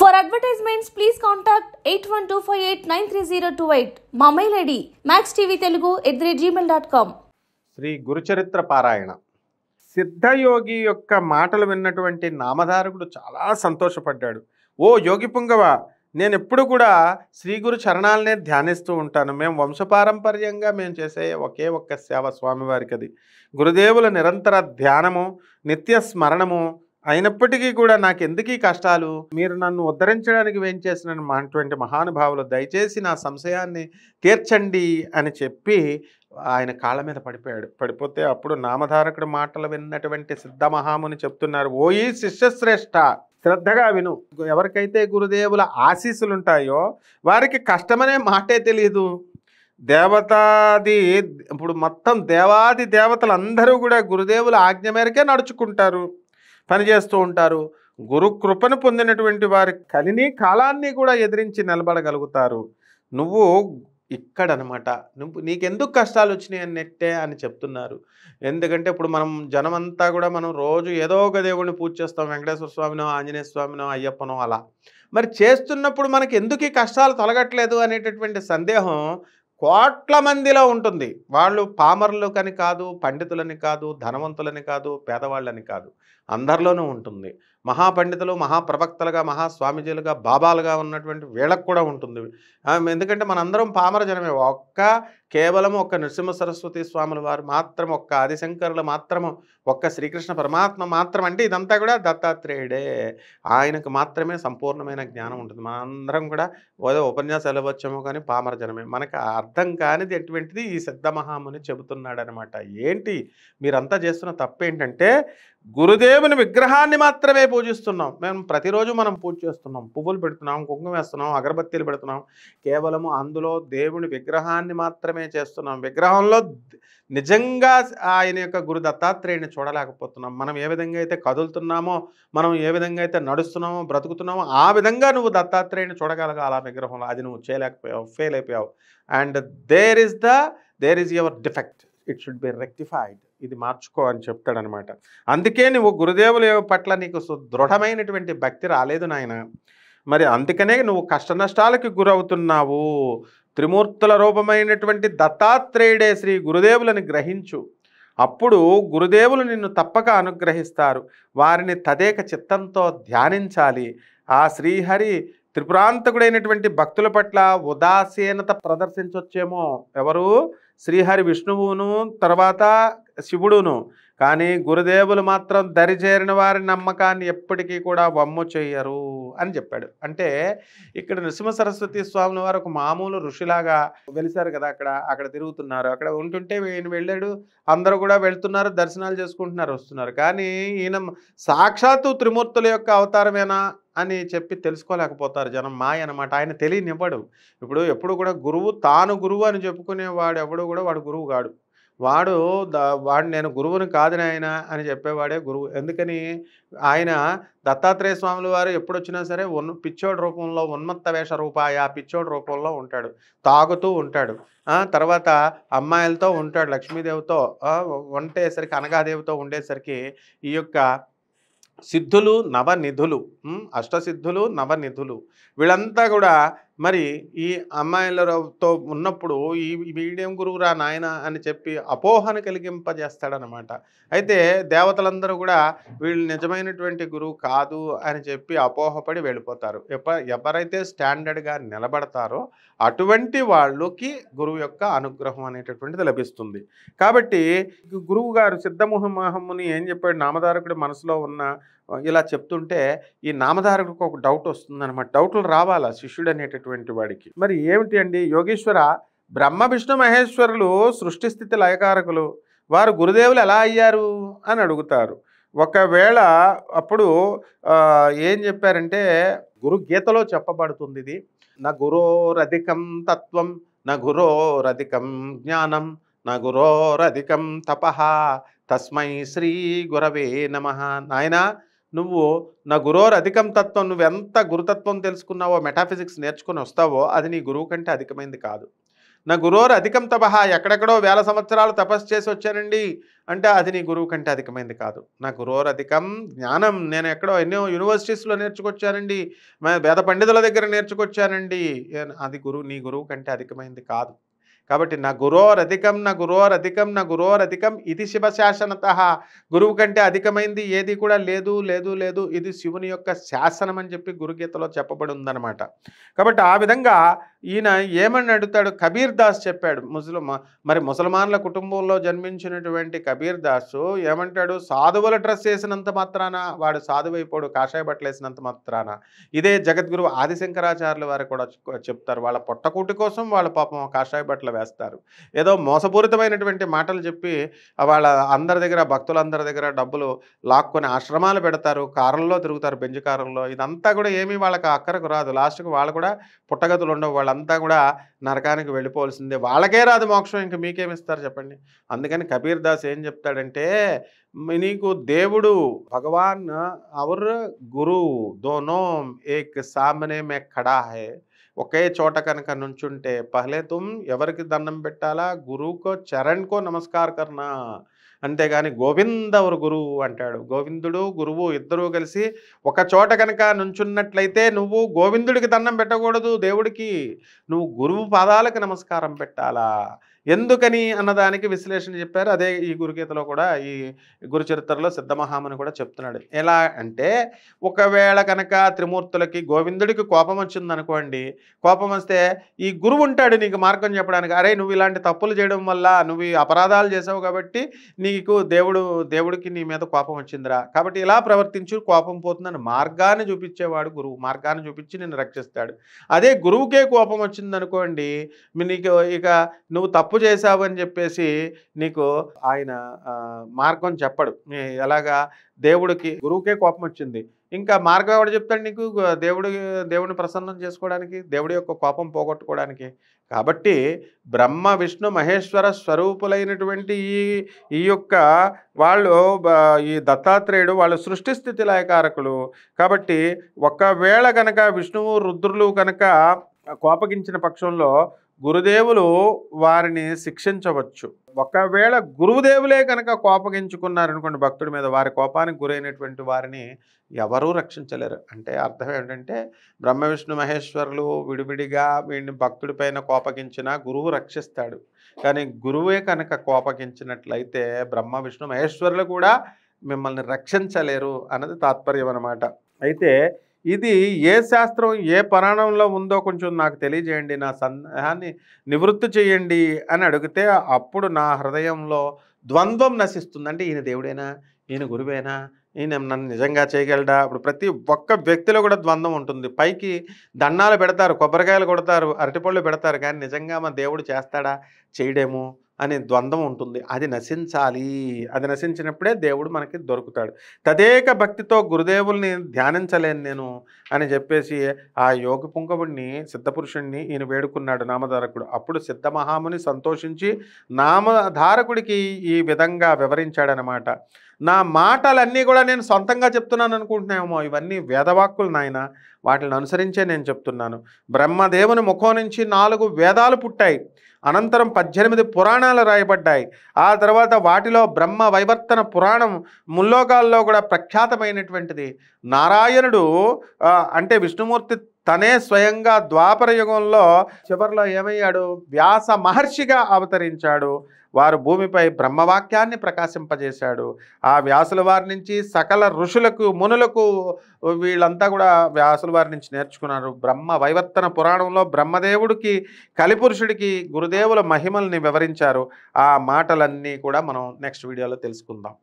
For advertisements, please contact 8125893028. మా mail ID maxtvtelugu@gmail.com. Shri Guru Charitra పారాయణ. సిద్ధయోగి యొక్క మాటలు విన్నటువంటి నామధారకుడు చాలా సంతోషపడ్డాడు. ఓ యోగి పుంగవ, నేను ఎప్పుడు కూడా శ్రీ గురు చరణాలనే ధ్యానిస్తూ ఉంటాను. మేము వంశపారంపర్యంగా మేము చేసే ఒకే ఒక్క సేవ స్వామివారికి, అది గురుదేవుల నిరంతర ధ్యానము, నిత్య స్మరణము అయినప్పటికీ కూడా నాకెందుకీ కష్టాలు, మీరు నన్ను ఉద్ధరించడానికి వేయించేసినటువంటి మహానుభావులు, దయచేసి నా సంశయాన్ని తీర్చండి అని చెప్పి ఆయన కాళ్ళ మీద పడిపోతే అప్పుడు నామధారకుడు మాటలు విన్నటువంటి సిద్ధమహాముని చెప్తున్నారు, ఓయి శిష్యశ్రేష్ఠ, శ్రద్ధగా విను. ఎవరికైతే గురుదేవుల ఆశీస్సులు ఉంటాయో వారికి కష్టమనే మాటే తెలియదు. ఇప్పుడు మొత్తం దేవాది దేవతలు అందరూ కూడా గురుదేవుల ఆజ్ఞ మేరకే నడుచుకుంటారు, పనిచేస్తూ ఉంటారు. గురు కృపను పొందినటువంటి వారి కలిని కాలాన్ని కూడా ఎదిరించి నిలబడగలుగుతారు. నువ్వు ఇక్కడనమాట, నీకెందుకు కష్టాలు వచ్చినాయి అన్నట్టే అని చెప్తున్నారు. ఎందుకంటే ఇప్పుడు మనం జనమంతా కూడా మనం రోజు ఏదో ఒక దేవుడిని పూజ చేస్తాం, వెంకటేశ్వర స్వామినో ఆంజనేయ స్వామినో అయ్యప్పనో అలా. మరి చేస్తున్నప్పుడు మనకి ఎందుకు ఈ కష్టాలు తొలగట్లేదు అనేటటువంటి సందేహం కోట్ల మందిలో ఉంటుంది. వాళ్ళు పామరులు కని కాదు, పండితులని కాదు, ధనవంతులని కాదు, పేదవాళ్ళని కాదు, అందరిలోనూ ఉంటుంది. మహాపండితులు, మహాప్రవక్తలుగా, మహాస్వామిజీలుగా, బాబాలుగా ఉన్నటువంటి వీళ్ళకు కూడా ఉంటుంది. ఎందుకంటే మనందరం పామర జనమే. కేవలం ఒక్క నృసింహ సరస్వతి స్వాముల వారు మాత్రం, ఒక్క ఆదిశంకరులు మాత్రము, ఒక్క శ్రీకృష్ణ పరమాత్మ మాత్రం, అంటే ఇదంతా కూడా దత్తాత్రేయుడే, ఆయనకు మాత్రమే సంపూర్ణమైన జ్ఞానం ఉంటుంది. మనందరం కూడా ఏదో ఉపన్యాసాలు వచ్చామో కానీ పామర జనమే. మనకు అర్థం కానిది ఎటువంటిది ఈ సిద్ధమహాముని చెబుతున్నాడు అనమాట. ఏంటి మీరంతా చేస్తున్న తప్పేంటంటే గురుదేవుని విగ్రహాన్ని మాత్రమే పూజిస్తున్నాం. మేము ప్రతిరోజు మనం పూజ చేస్తున్నాం, పువ్వులు పెడుతున్నాం, కుంకుమ వేస్తున్నాం, అగరబత్తీలు పెడుతున్నాం, కేవలము అందులో దేవుని విగ్రహాన్ని మాత్రమే చేస్తున్నాం. విగ్రహంలో నిజంగా ఆయన యొక్క గురు దత్తాత్రేయుని చూడలేకపోతున్నాం. మనం ఏ విధంగా అయితే కదులుతున్నామో, మనం ఏ విధంగా అయితే నడుస్తున్నామో, బ్రతుకుతున్నామో, ఆ విధంగా నువ్వు దత్తాత్రేయుని చూడగలగాలి ఆ విగ్రహంలో. అది నువ్వు చేయలేకపోయావు, ఫెయిల్ అయిపోయావు. And there is your defect, it should be rectified. ఇది మార్చుకో అని చెప్తాడనమాట. అందుకే నువ్వు గురుదేవుల పట్ల నీకు దృఢమైనటువంటి భక్తి రాలేదు నాయన. మరి అందుకనే నువ్వు కష్ట నష్టాలకి గురవుతున్నావు. త్రిమూర్తుల రూపమైనటువంటి దత్తాత్రేయుడే శ్రీ గురుదేవులని గ్రహించు. అప్పుడు గురుదేవులు నిన్ను తప్పక అనుగ్రహిస్తారు. వారిని తదేక చిత్తంతో ధ్యానించాలి. ఆ శ్రీహరి త్రిపురాంతకుడైనటువంటి భక్తుల పట్ల ఉదాసీనత ప్రదర్శించొచ్చేమో, ఎవరు? శ్రీహరి విష్ణువును, తర్వాత శివుడును. కానీ గురుదేవులు మాత్రం దరిచేరిన వారి నమ్మకాన్ని ఎప్పటికీ కూడా వమ్ము చెయ్యరు అని చెప్పాడు. అంటే ఇక్కడ నృసింహ సరస్వతి స్వాముల వారు ఒక మామూలు ఋషిలాగా వెలిసారు కదా, అక్కడ తిరుగుతున్నారు. అక్కడ ఉంటుంటే ఈయన వెళ్ళాడు, అందరూ కూడా వెళ్తున్నారు, దర్శనాలు చేసుకుంటున్నారు, వస్తున్నారు. కానీ ఈయన సాక్షాత్తు త్రిమూర్తుల యొక్క అవతారమేనా అని చెప్పి తెలుసుకోలేకపోతారు జనం. మాయ అనమాట. ఆయన తెలియనివ్వడు. ఎప్పుడు కూడా తాను గురువు అని చెప్పుకునేవాడు ఎవడు కూడా వాడు గురువు కాడు. వాడు నేను గురువుని కాదు నాయన అని చెప్పేవాడే గురువు. ఎందుకని ఆయన దత్తాత్రేయ స్వాముల వారు ఎప్పుడొచ్చినా సరే పిచ్చోడి రూపంలో, ఉన్మత్త వేష రూపాయ పిచ్చోడి రూపంలో ఉంటాడు, తాగుతూ ఉంటాడు, తర్వాత అమ్మాయిలతో ఉంటాడు, లక్ష్మీదేవితో ఉండేసరికి, అనగాదేవితో ఉండేసరికి ఈ యొక్క సిద్ధులు నవనిధులు, అష్టసిద్ధులు నవనిధులు, వీళ్ళంతా కూడా మరి ఈ అమ్మాయిలతో ఉన్నప్పుడు వీడేం గురువురా నాయన అని చెప్పి అపోహను కలిగింపజేస్తాడనమాట. అయితే దేవతలందరూ కూడా వీళ్ళు నిజమైనటువంటి గురువు కాదు అని చెప్పి అపోహపడి వెళ్ళిపోతారు. ఎవరైతే స్టాండర్డ్గా నిలబడతారో అటువంటి వాళ్ళకి గురువు యొక్క అనుగ్రహం అనేటటువంటిది లభిస్తుంది. కాబట్టి గురువు గారు సిద్ధమహాముని ఏం చెప్పాడు, నామధారకుడి మనసులో ఉన్న ఇలా చెప్తుంటే ఈ నామధారకుడికి ఒక డౌట్ వస్తుందన్నమాట. డౌట్లు రావాలా శిష్యుడు అనేటటువంటి వాడికి. మరి ఏమిటి అండి, యోగేశ్వర, బ్రహ్మ విష్ణు మహేశ్వరులు సృష్టి స్థితి లయకారకులు, వారు గురుదేవులు ఎలా అయ్యారు అని అడుగుతారు. ఒకవేళ అప్పుడు ఏం చెప్పారంటే, గురు గీతలో చెప్పబడుతుంది ఇది, నా గురోరధికం తత్వం, నా గురోరధికం జ్ఞానం, నా గురోరధికం తపః, తస్మై శ్రీ గురవే నమః. నాయనా, నువ్వు నా గురోర్ అధికం తత్వం, నువ్వెంత గురుతత్వం తెలుసుకున్నావో, మెటాఫిజిక్స్ నేర్చుకుని వస్తావో అది నీ గురువు కంటే అధికమైంది కాదు. నా గురోర్ అధికం తపహ, ఎక్కడెక్కడో వేల సంవత్సరాలు తపస్సు చేసి వచ్చానండి అంటే అది నీ గురువు కంటే అధికమైంది కాదు. నా గురోర్ అధికం జ్ఞానం, నేను ఎక్కడో ఎన్నో యూనివర్సిటీస్లో నేర్చుకొచ్చానండి, వేద పండితుల దగ్గర నేర్చుకొచ్చానండి, అది నీ గురువు కంటే అధికమైంది కాదు. కాబట్టి నా గురోర్ అధికం, నా గురోర్ అధికం, నా గురోర్ అధికం ఇది శివశాసనత. గురువు కంటే అధికమైంది ఏది కూడా లేదు లేదు లేదు, ఇది శివుని యొక్క శాసనం అని చెప్పి గురుగీతలో చెప్పబడి ఉందన్నమాట. కాబట్టి ఆ విధంగా ఈయన ఏమని అడుగుతాడు, కబీర్ దాస్ చెప్పాడు. మరి ముసల్మాన్ల కుటుంబంలో జన్మించినటువంటి కబీర్ దాసు ఏమంటాడు, సాధువుల డ్రెస్ వేసినంత మాత్రాన వాడు సాధువైపోడు, కాషాయ బట్టలు వేసినంత మాత్రాన. ఇదే జగద్గురు ఆదిశంకరాచార్యుల వారు కూడా చెప్తారు, వాళ్ళ పొట్టకూటి కోసం వాళ్ళ పాపం కాషాయ బట్టలు వేస్తారు. ఏదో మోసపూరితమైనటువంటి మాటలు చెప్పి వాళ్ళ అందరి దగ్గర, భక్తులందరి దగ్గర డబ్బులు లాక్కొని ఆశ్రమాలు పెడతారు, కారుల్లో తిరుగుతారు, బెంజ్ కారుల్లో. ఇదంతా కూడా ఏమీ వాళ్ళకి అక్కరకు రాదు. లాస్ట్కి వాళ్ళు కూడా పుట్టగతులు ఉండవు, వాళ్ళంతా కూడా నరకానికి వెళ్ళిపోవాల్సిందే, వాళ్ళకే రాదు మోక్షం, ఇంక మీకేమిస్తారు చెప్పండి. అందుకని కబీర్ దాస్ ఏం చెప్తాడంటే, నీకు దేవుడు భగవాన్ ఔర్ గురు దోనో ఏక్ సామనే మే ఖడా హై, ఒకే చోట కనుక నుంచుంటే పహలే తుమ్ ఎవరికి దండం పెట్టాలా, గురువుకో చరణ్కో నమస్కార్ కర్నా, అంతేగాని గోవింద ఔర్ గురువు అంటాడు. గోవిందుడు గురువు ఇద్దరూ కలిసి ఒక చోట కనుక నుంచున్నట్లయితే నువ్వు గోవిందుడికి దండం పెట్టకూడదు, దేవుడికి నువ్వు గురువు పాదాలకు నమస్కారం పెట్టాలా. ఎందుకని అన్నదానికి విశ్లేషణ చెప్పారు. అదే ఈ గురుగీతలో కూడా, ఈ గురు చరిత్రలో సిద్ధమహాముని కూడా చెప్తున్నాడు. ఎలా అంటే, ఒకవేళ కనుక త్రిమూర్తులకి గోవిందుడికి కోపం వచ్చిందనుకోండి, కోపం వస్తే ఈ గురువు ఉంటాడు నీకు మార్గం చెప్పడానికి, అరే నువ్వు ఇలాంటి తప్పులు చేయడం వల్ల నువ్వు ఈ అపరాధాలు చేసావు కాబట్టి నీకు దేవుడికి నీ మీద కోపం వచ్చిందిరా, కాబట్టి ఇలా ప్రవర్తించు, కోపం పోతుందని మార్గాన్ని చూపించేవాడు గురువు. మార్గాన్ని చూపించి నిన్ను రక్షిస్తాడు. అదే గురువుకే కోపం వచ్చిందనుకోండి, నీకు ఇక నువ్వు తప్పు చేశావు అని చెప్పేసి నీకు ఆయన మార్గం చెప్పడు. ఎలాగా, గురువుకే కోపం వచ్చింది, ఇంకా మార్గం ఎవడు చెప్తాడు నీకు, దేవుడిని ప్రసన్నం చేసుకోవడానికి, దేవుడి యొక్క కోపం పోగొట్టుకోవడానికి. కాబట్టి బ్రహ్మ విష్ణు మహేశ్వర స్వరూపులైనటువంటి ఈ యొక్క వాళ్ళు, ఈ దత్తాత్రేయుడు వాళ్ళు సృష్టి స్థితి లయకారకులు. కాబట్టి ఒకవేళ కనుక విష్ణువు రుద్రులు కనుక కోపగించిన పక్షంలో గురుదేవులు వారిని శిక్షించవచ్చు. ఒకవేళ గురుదేవులే కనుక కోపగించుకున్నారనుకోండి భక్తుడి మీద, వారి కోపానికి గురైనటువంటి వారిని ఎవరూ రక్షించలేరు. అంటే అర్థం ఏంటంటే, బ్రహ్మ విష్ణు మహేశ్వరులు విడివిడిగా వీడిని భక్తుడి పైన కోపగించినా గురువు రక్షిస్తాడు. కానీ గురువే కనుక కోపగించినట్లయితే బ్రహ్మ విష్ణు మహేశ్వరులు కూడా మిమ్మల్ని రక్షించలేరు అన్నది తాత్పర్యం అన్నమాట. అయితే ఇది ఏ శాస్త్రం ఏ పురాణంలో ఉందో కొంచెం నాకు తెలియజేయండి, నా సందేహాన్ని నివృత్తి చేయండి అని అడిగితే అప్పుడు నా హృదయంలో ద్వంద్వం నశిస్తుంది. అంటే ఈయన దేవుడేనా, ఈయన గురువేనా, ఈయన నన్ను నిజంగా చేయగలడా. ఇప్పుడు ప్రతి ఒక్క వ్యక్తిలో కూడా ద్వంద్వం ఉంటుంది. పైకి దండాలు పెడతారు, కొబ్బరికాయలు కొడతారు, అరటిపళ్ళు పెడతారు, కానీ నిజంగా మన దేవుడు చేస్తాడా చేయడేమో అనే ద్వంద్వం ఉంటుంది. అది నశించాలి. అది నశించినప్పుడే దేవుడు మనకి దొరుకుతాడు. తదేక భక్తితో గురుదేవుల్ని ధ్యానించలేను నేను అని చెప్పేసి ఆ యోగి పుంగవుడిని, సిద్ధపురుషుణ్ణి ఈయన వేడుకున్నాడు నామధారకుడు. అప్పుడు సిద్ధమహాముని సంతోషించి నామధారకుడికి ఈ విధంగా వివరించాడనమాట. నా మాటలన్నీ కూడా నేను సొంతంగా చెప్తున్నాను అనుకుంటున్నామో, ఇవన్నీ వేదవాక్కులు నాయన, వాటిని అనుసరించే నేను చెప్తున్నాను. బ్రహ్మదేవుని ముఖం నుంచి 4 వేదాలు పుట్టాయి, అనంతరం 18 పురాణాలు రాయబడ్డాయి. ఆ తర్వాత వాటిలో బ్రహ్మ వైవర్తన పురాణం ముల్లోకాల్లో కూడా ప్రఖ్యాతమైనటువంటిది. నారాయణుడు అంటే విష్ణుమూర్తి తనే స్వయంగా ద్వాపర యుగంలో చివరిలో ఏమయ్యాడు, వ్యాస మహర్షిగా అవతరించాడు. వారు భూమిపై బ్రహ్మవాక్యాన్ని ప్రకాశింపజేశాడు. ఆ వ్యాసుల వారి నుంచి సకల ఋషులకు మునులకు వీళ్ళంతా కూడా వ్యాసుల వారి నుంచి నేర్చుకున్నారు. బ్రహ్మ వైవర్తన పురాణంలో బ్రహ్మదేవుడికి కలిపురుషుడికి గురుదేవుల మహిమల్ని వివరించారు. ఆ మాటలన్నీ కూడా మనం నెక్స్ట్ వీడియోలో తెలుసుకుందాం.